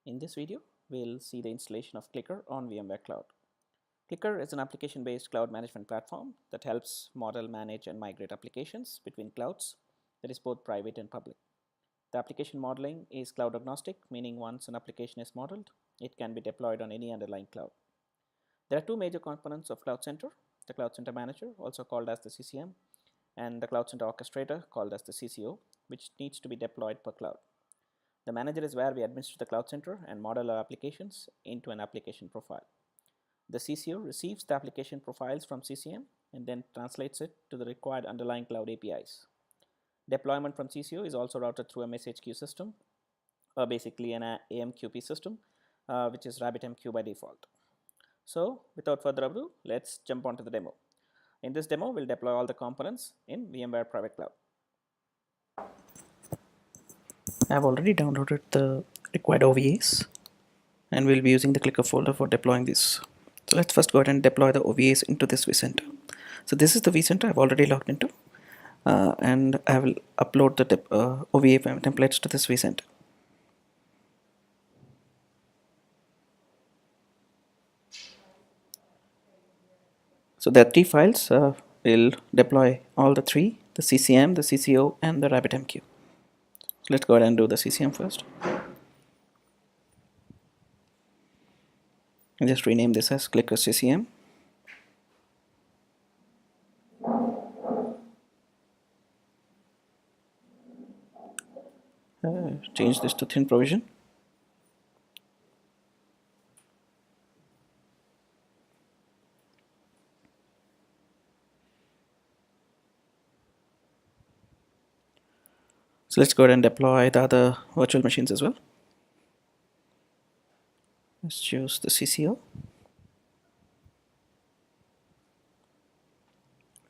In this video, we'll see the installation of CliQr on VMware Cloud. CliQr is an application-based cloud management platform that helps model, manage, and migrate applications between clouds, that is both private and public. The application modeling is cloud agnostic, meaning once an application is modeled, it can be deployed on any underlying cloud. There are two major components of CloudCenter, the CloudCenter Manager, also called as the Ccm, and the CloudCenter Orchestrator, called as the CCO, which needs to be deployed per cloud. The manager is where we administer the Cloud Center and model our applications into an application profile. The CCO receives the application profiles from Ccm and then translates it to the required underlying cloud APIs. Deployment from CCO is also routed through a message queue system, or basically an AMQP system, which is RabbitMQ by default. So without further ado, let's jump onto the demo. In this demo, we'll deploy all the components in VMware Private Cloud. I've already downloaded the required OVAs and we'll be using the CliQr folder for deploying this. So let's first go ahead and deploy the OVAs into this vCenter. So this is the vCenter I've already logged into, and I will upload the OVA templates to this vCenter. So there are three files. We'll deploy all the three: the CCM, the CCO, and the RabbitMQ. So let's go ahead and do the CCM first. I'll just rename this as CliQr CCM. Change this to thin provision. So let's go ahead and deploy the other virtual machines as well. Let's choose the CCO.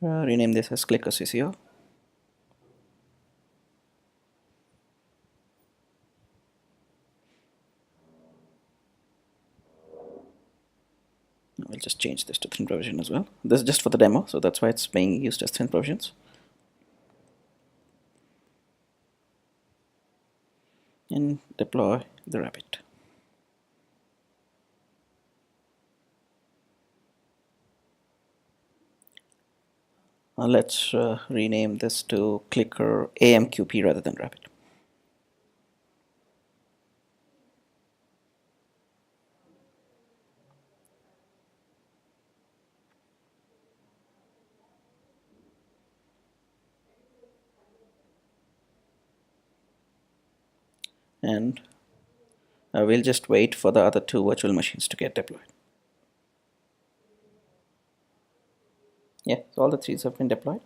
Rename this as CliQr CCO. I'll just change this to thin provision as well. This is just for the demo, so that's why it's being used as thin provisions. And deploy the Rabbit. Let's rename this to CliQr AMQP rather than Rabbit. And we'll just wait for the other two virtual machines to get deployed. Yeah, so all the three have been deployed.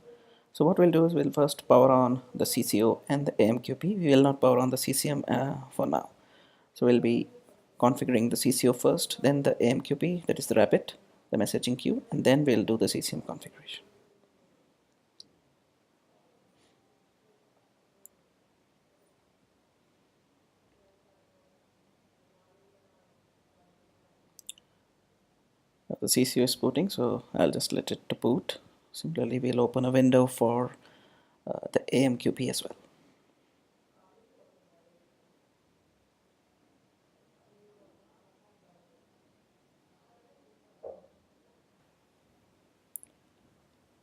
So what we'll do is we'll first power on the CCO and the AMQP. We will not power on the CCM for now. So we'll be configuring the CCO first, then the AMQP, that is the Rabbit, the messaging queue, and then we'll do the Ccm configuration. The CCO is booting, so I'll just let it to boot. Similarly, we'll open a window for the AMQP as well.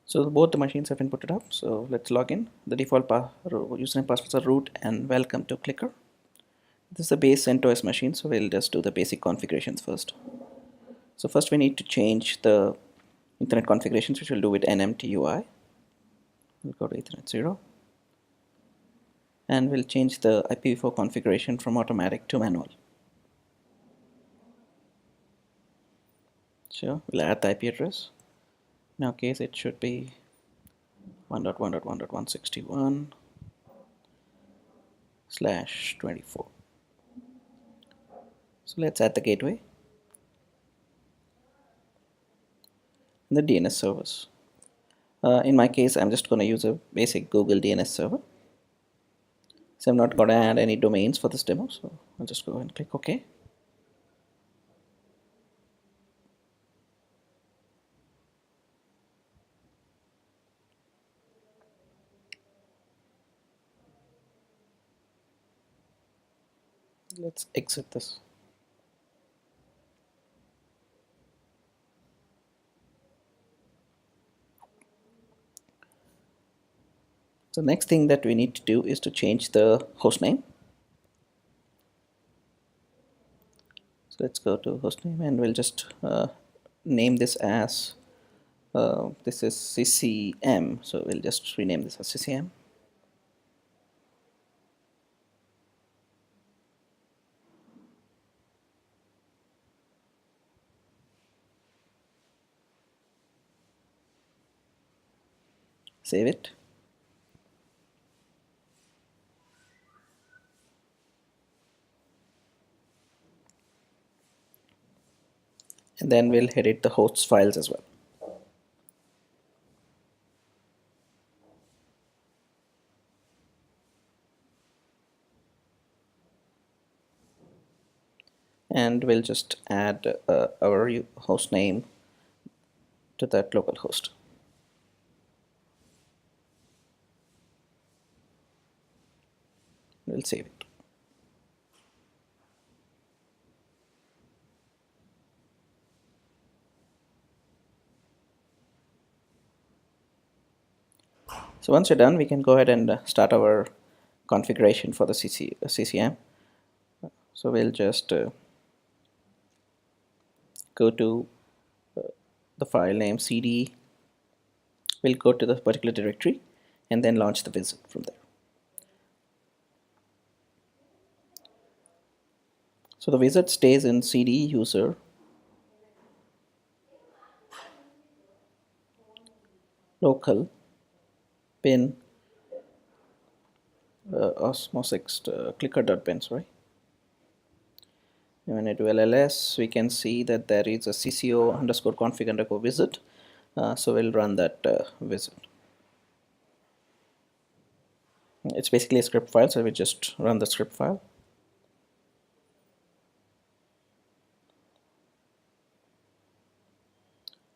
So both the machines have been booted up. So let's log in. The default username passwords are root and welcome to CliQr. This is the base CentOS machine, so we'll just do the basic configurations first. So first we need to change the Ethernet configurations, which we'll do with nmtui. We'll go to Ethernet 0. And we'll change the IPv4 configuration from automatic to manual. So we'll add the IP address. In our case, it should be 1.1.1.161/24. So let's add the gateway and the DNS servers. In my case, I'm just going to use a basic Google DNS server. So I'm not going to add any domains for this demo, so I'll just go and click OK. Let's exit this. So next thing that we need to do is to change the host name. So let's go to hostname and we'll just name this as this is Ccm. So we'll just rename this as Ccm. Save it. And then we'll edit the hosts files as well. And we'll just add our host name to that local host. We'll save it. So once you're done, we can go ahead and start our configuration for the CCM. So we'll just go to the file name cd. We'll go to the particular directory and then launch the visit from there. So the visit stays in cd user local bin osmosis CliQr.bin, right? And when I do LLS, we can see that there is a cco underscore config underscore visit. So we'll run that visit. It's basically a script file, so we just run the script file.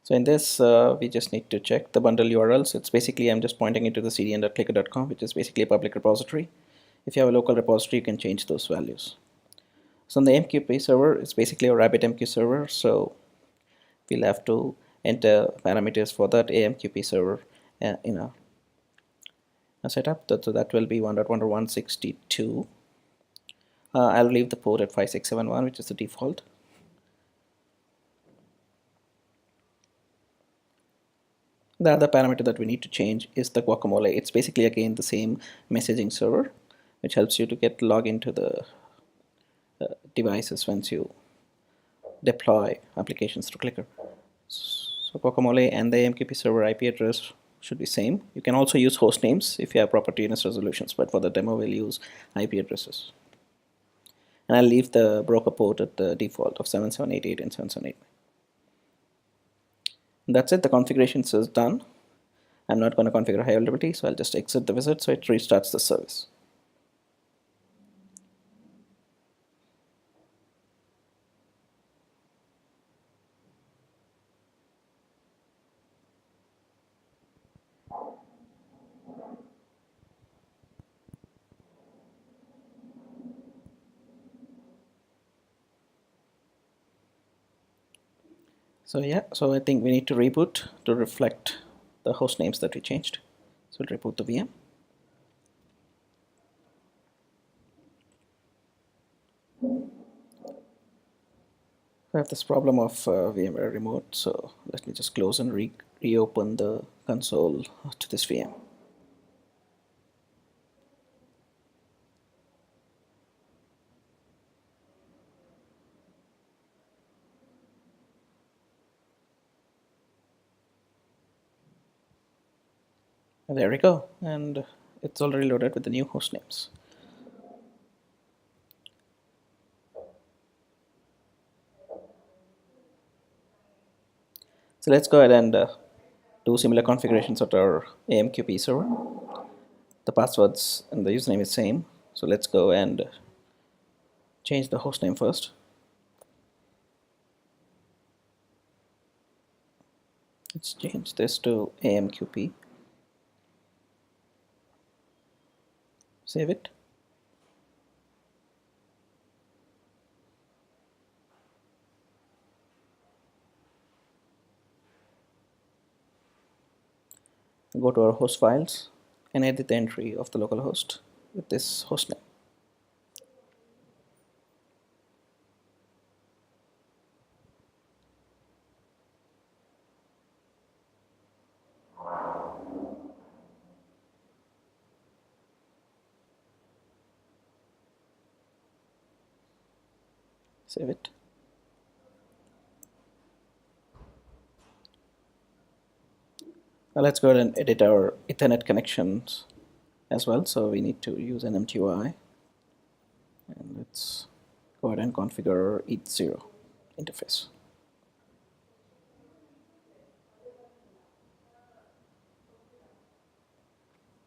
So in this, we just need to check the bundle URLs. It's basically, I'm just pointing it to the cdn.cliqr.com, which is basically a public repository. If you have a local repository, you can change those values. So on the MQP server, it's basically a RabbitMQ server. So we'll have to enter parameters for that AMQP server in a setup. So that will be 1.1.162. I'll leave the port at 5671, which is the default. The other parameter that we need to change is the guacamole. It's basically again the same messaging server, which helps you to get log into the devices once you deploy applications through CliQr. So guacamole and the AMQP server IP address should be same. You can also use host names if you have proper DNS resolutions, but for the demo we'll use IP addresses. And I'll leave the broker port at the default of 7788 and 778. That's it, the configuration is done. I'm not going to configure high availability, so I'll just exit the visit so it restarts the service. So yeah, so I think we need to reboot to reflect the host names that we changed. So we'll reboot the VM. I have this problem of VMware remote, so let me just close and reopen the console to this VM. And there we go, and it's already loaded with the new host names. So let's go ahead and do similar configurations at our AMQP server. The passwords and the username is same, so let's go and change the host name first. Let's change this to AMQP. Save it. Go to our host files and edit the entry of the localhost with this hostname. Save it. Now let's go ahead and edit our Ethernet connections as well. So we need to use an MTUI, and let's go ahead and configure our ETH0 interface.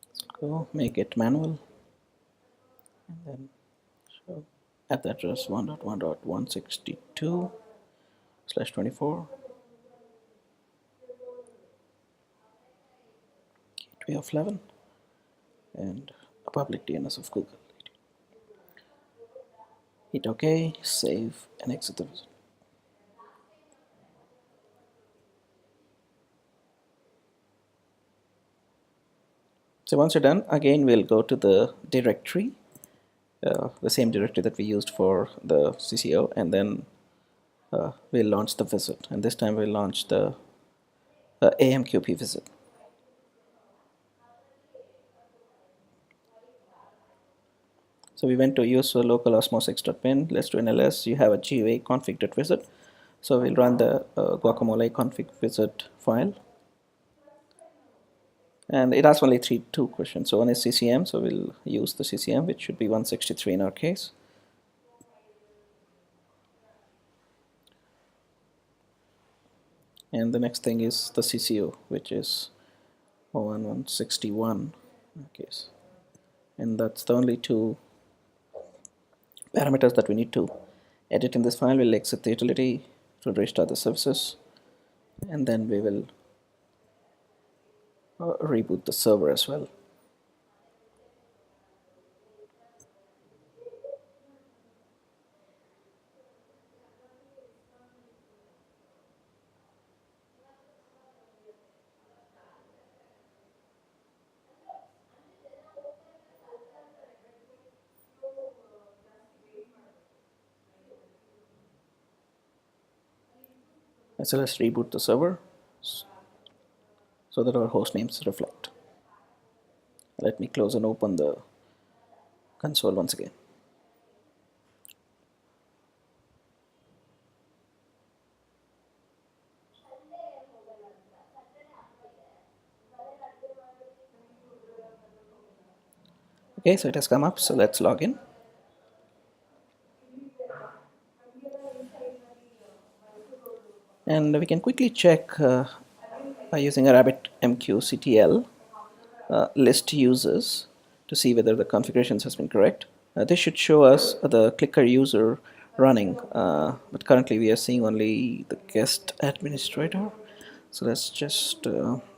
Let's go make it manual, and then show at the address 1.1.162/24 gateway of 11 and a public DNS of Google. Hit OK, save, and exit the visit. So once you're done, again we'll go to the directory, the same directory that we used for the CCO, and then we'll launch the visit. And this time we'll launch the AMQP visit. So we went to use local osmos6.bin. Let's do an ls. You have a GUI config.visit. So we'll run the guacamole config visit file. And it asks only two questions. So one is CCM, so we'll use the CCM, which should be 163 in our case. And the next thing is the CCO, which is 161 in our case. And that's the only two parameters that we need to edit in this file. We'll exit the utility to restart the services, and then we will reboot the server as well. So let's reboot the server so that our host names reflect. Let me close and open the console once again. Okay, so it has come up, so let's log in. And we can quickly check by using a RabbitMQ list users to see whether the configurations has been correct. This should show us the CliQr user running, but currently we are seeing only the guest administrator. So let's just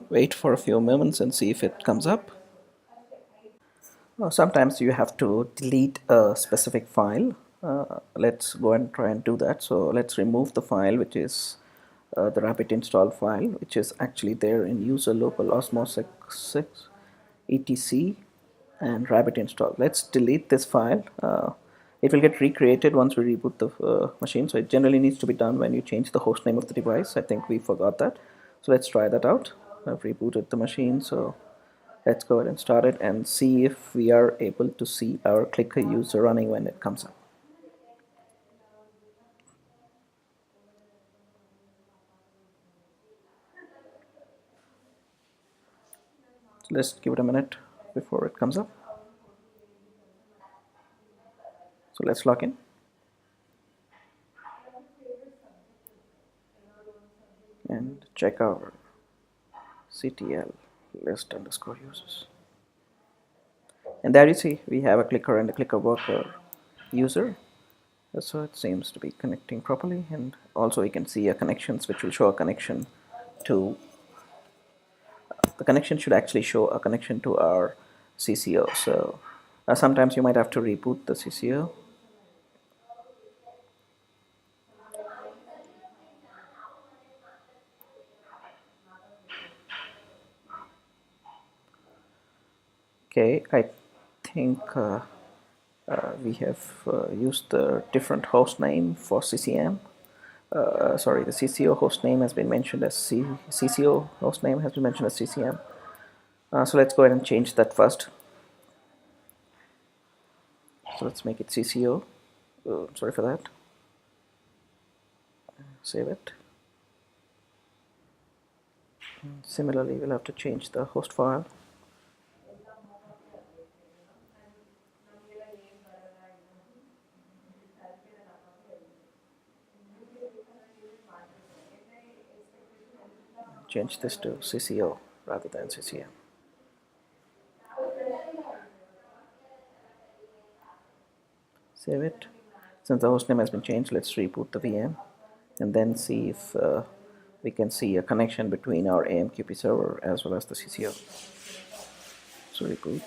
wait for a few moments and see if it comes up. Sometimes you have to delete a specific file. Let's go and try and do that. So let's remove the file, which is the rabbit install file, which is actually there in user local osmos6 etc and rabbit install. Let's delete this file. It will get recreated once we reboot the machine, so it generally needs to be done when you change the host name of the device. I think we forgot that, so let's try that out. I've rebooted the machine, so let's go ahead and start it and see if we are able to see our CliQr user running when it comes up. So let's give it a minute before it comes up. So let's log in and check our CTL list underscore users. And there you see we have a CliQr and a CliQr worker user. So it seems to be connecting properly, and also you can see a connections which will show a connection to the connection should actually show a connection to our CCO. So sometimes you might have to reboot the CCO. Okay, I think we have used the different host name for CCM. Sorry, the CCO host name has been mentioned as CCO host name has been mentioned as CCM. So let's go ahead and change that first. So let's make it CCO. Sorry for that. Save it. Similarly, we'll have to change the host file. Change this to CCO rather than CCM. Save it. Since the host name has been changed, let's reboot the VM and then see if we can see a connection between our AMQP server as well as the CCO. So reboot.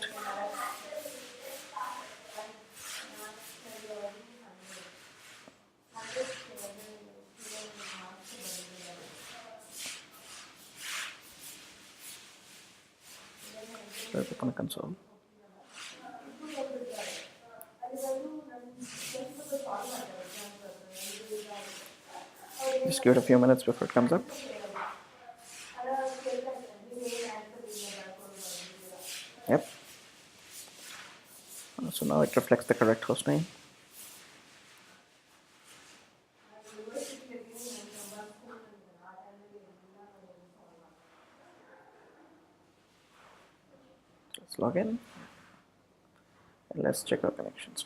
Let's open a console. Just give it a few minutes before it comes up. Yep. So now it reflects the correct host name. Let's log in and let's check our connections.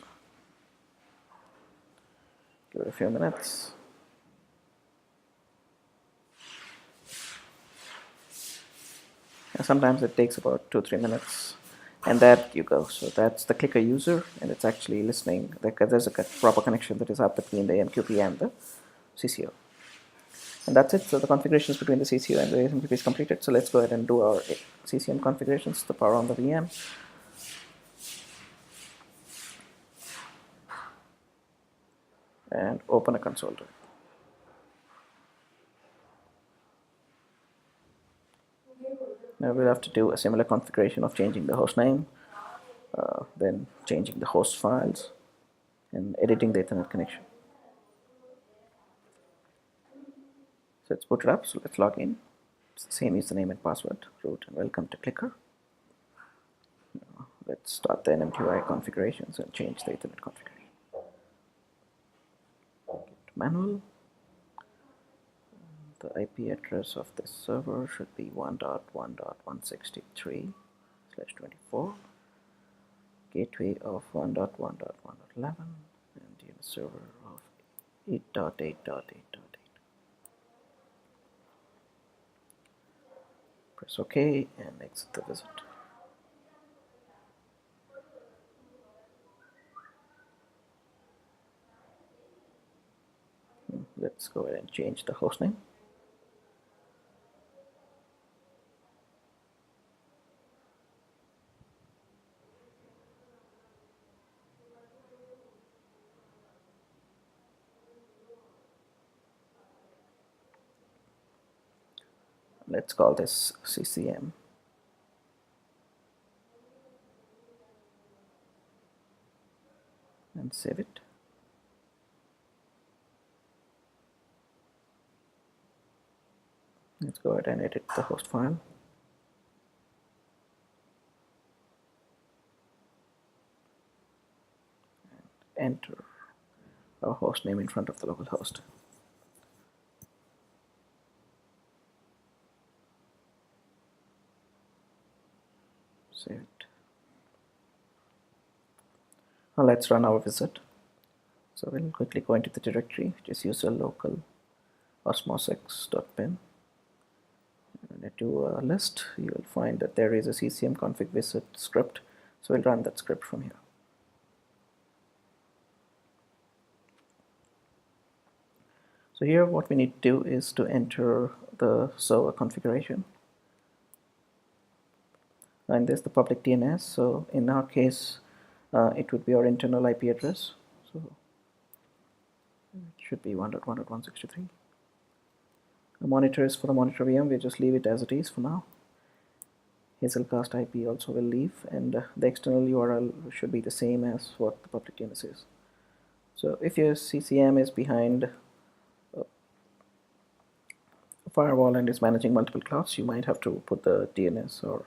Give it a few minutes. And sometimes it takes about 2-3 minutes, and that you go. So that's the CliQr user, and it's actually listening. There's a proper connection that is up between the MQP and the CCO. And that's it. So the configurations between the CCO and the MQP is completed. So let's go ahead and do our Ccm configurations, the power on the VM. And open a console. Now we'll have to do a similar configuration of changing the host name, then changing the host files, and editing the Ethernet connection. So let's boot it up. So let's log in. It's the same username and password, root, and welcome to CliQr. Now let's start the NMTUI configurations and change the Ethernet configuration. Manual. The IP address of this server should be 1.1.163/24, gateway of 1.1.1.11, and DNS server of 8.8.8.8. Press OK and exit the visit. Let's go ahead and change the hostname. Let's call this Ccm. And save it. Let's go ahead and edit the host file. And enter our host name in front of the local host. Save it. Now let's run our visit. So we'll quickly go into the directory, which is user local osmosx.bin. And to a list, you will find that there is a ccm config visit script. So we'll run that script from here. So here what we need to do is to enter the server configuration. And there's the public DNS. So in our case, it would be our internal IP address. So it should be 1.1.163. The monitor is for the monitor VM. We'll just leave it as it is for now. Hazelcast IP also will leave, and the external URL should be the same as what the public DNS is. So if your CCM is behind a firewall and is managing multiple clouds, you might have to put the DNS or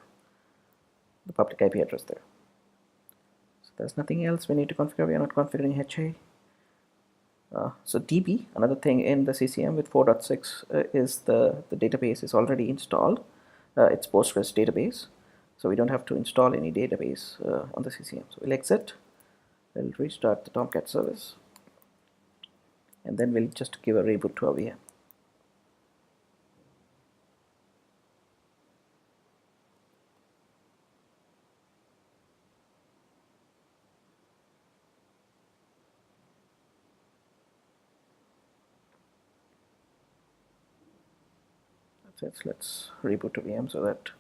the public IP address there. So there's nothing else we need to configure. We are not configuring HA. So DB, another thing in the CCM with 4.6 is the database is already installed. It's Postgres database, so we don't have to install any database on the CCM. So we'll exit, we'll restart the Tomcat service, and then we'll just give a reboot to our VM. That's it. Let's reboot to VM so that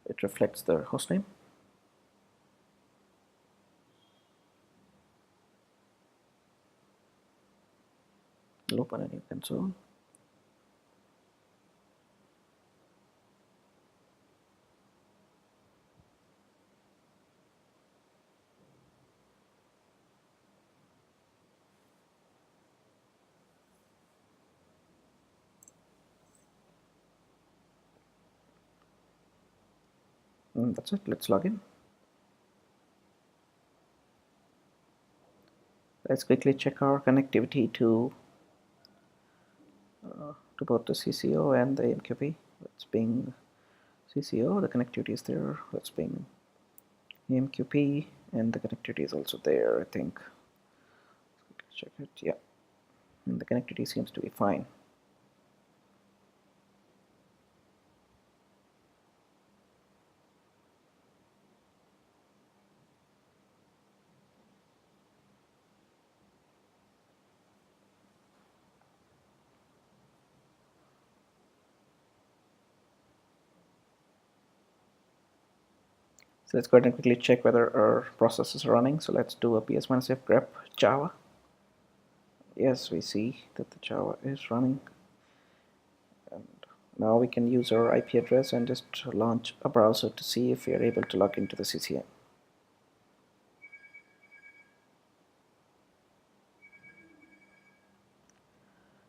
it reflects the hostname. We'll open a new console. And that's it. Let's log in. Let's quickly check our connectivity to both the CCO and the MQP. Let's ping CCO, the connectivity is there. Let's ping MQP, and the connectivity is also there, I think. Let's check it. Yeah, and the connectivity seems to be fine. So let's go ahead and quickly check whether our process is running. So let's do a ps-f grep Java. Yes, we see that the Java is running. And now we can use our IP address and just launch a browser to see if we are able to log into the CCM.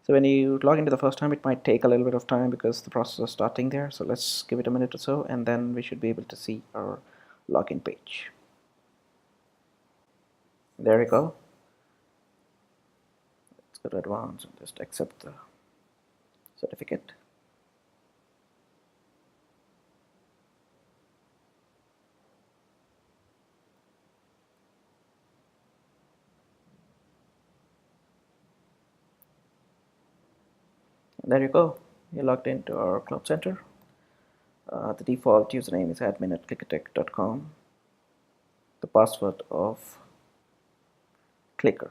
So when you log into the first time, it might take a little bit of time because the process is starting there. So let's give it a minute or so, and then we should be able to see our login page. There we go. Let's go to advanced and just accept the certificate. And there you go. You're logged into our CloudCenter. The default username is admin@clickertech.com. The password of CliQr.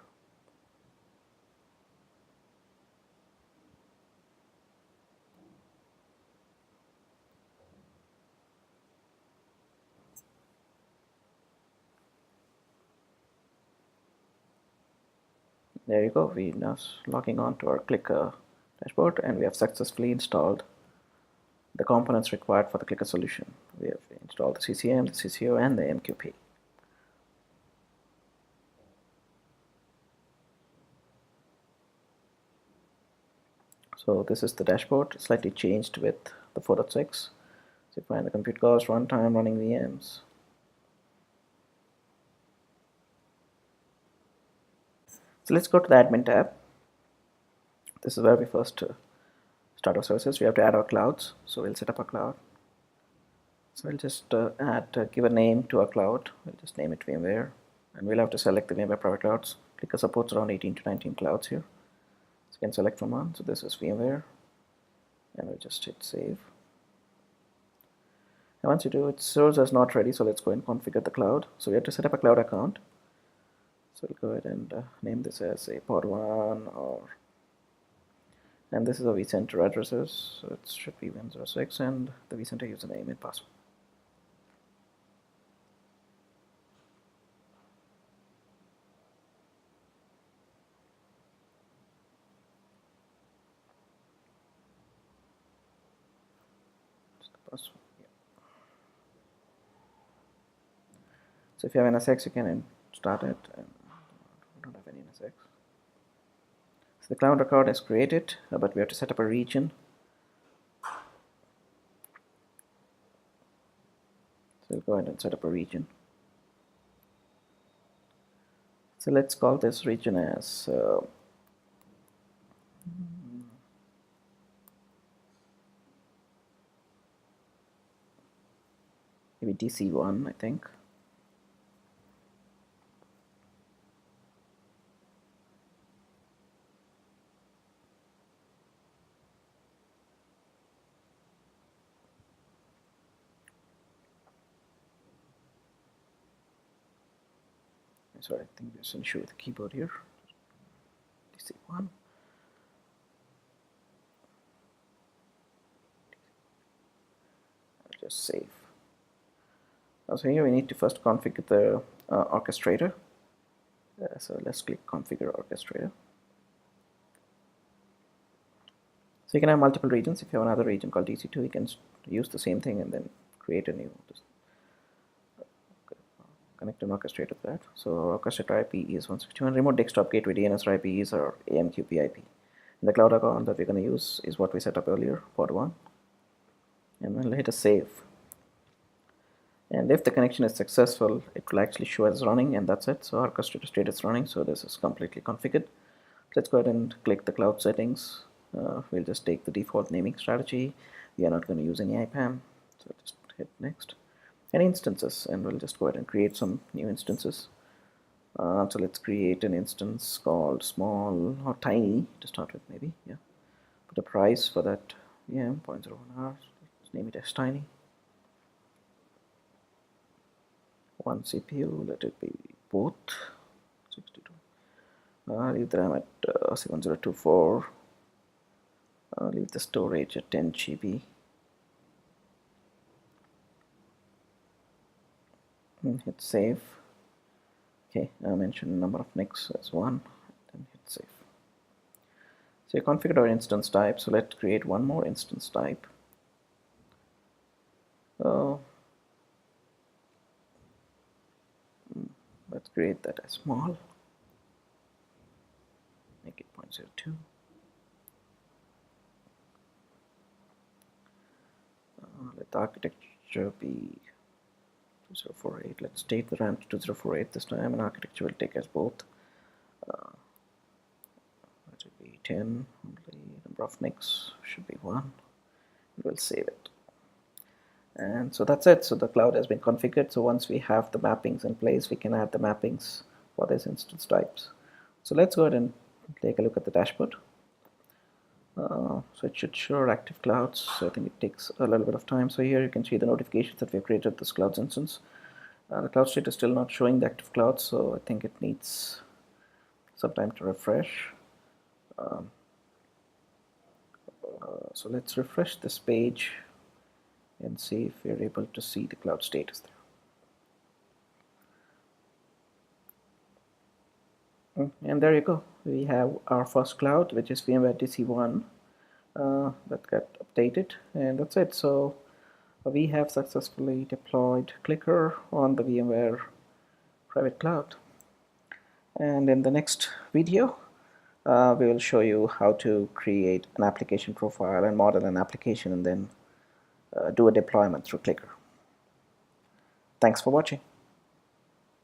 There you go. We're now logging on to our CliQr dashboard, and we have successfully installed the components required for the CliQr solution. We have installed the CCM, the CCO, and the MQP. So this is the dashboard, slightly changed with the 4.6. So you find the compute cost, runtime, running VMs. So let's go to the admin tab. This is where we first start our services. We have to add our clouds. So we'll set up a cloud. So we'll just give a name to our cloud. We'll just name it VMware. And we'll have to select the VMware private clouds. CliQr supports around 18 to 19 clouds here. So you can select from one. So this is VMware. And we'll just hit save. And once you do, it shows as not ready. So let's go and configure the cloud. So we have to set up a cloud account. So we'll go ahead and name this as a pod 1 and this is a vCenter addresses. So it should be 106 and the vCenter username and password. Just the password. Yeah. So if you have NSX, you can start it, and we don't have any NSX. So the cloud record is created, but we have to set up a region. So we'll go ahead and set up a region. So let's call this region as maybe DC1, I think. Sorry, I think there's an issue with the keyboard here. DC1. I'll just save. So here we need to first configure the orchestrator. So let's click Configure Orchestrator. So you can have multiple regions. If you have another region called DC2, you can use the same thing and then create a new. Connect an orchestrator to that. So orchestrator IP is 161. Remote desktop gateway DNS IPs or AMQP IP. And the cloud account that we're going to use is what we set up earlier, port 1. And we'll hit a save. And if the connection is successful, it will actually show as running, and that's it. So orchestrator state is running, so this is completely configured. Let's go ahead and click the cloud settings. We'll just take the default naming strategy. We are not going to use any IPAM, so just hit next. And instances, and we'll just go ahead and create some new instances. So let's create an instance called small or tiny to start with, maybe. Yeah. Put a price for that. Yeah, 0.01 hours. Let's name it as tiny. One CPU, let it be both 62. Leave the RAM at 7024. Leave the storage at 10 GB. Hit save. Okay, I mentioned number of NICs as 1, then hit save. So you configured our instance type, so let's create one more instance type. Let's create that as small. Make it 0.02. Let the architecture be 2048. Let's take the RAM to 2048 this time, and architecture will take as both. Let it be 10. Only number of NICs should be 1. We'll save it. And so that's it. So the cloud has been configured. So once we have the mappings in place, we can add the mappings for these instance types. So let's go ahead and take a look at the dashboard. So it should show active clouds. So I think it takes a little bit of time. So here you can see the notifications that we've created this clouds instance. The cloud state is still not showing the active clouds, so I think it needs some time to refresh. So let's refresh this page and see if we're able to see the cloud status there. And there you go. We have our first cloud, which is VMware DC1, that got updated, and that's it. So we have successfully deployed CliQr on the VMware private cloud. And in the next video, we will show you how to create an application profile and model an application, and then do a deployment through CliQr. Thanks for watching.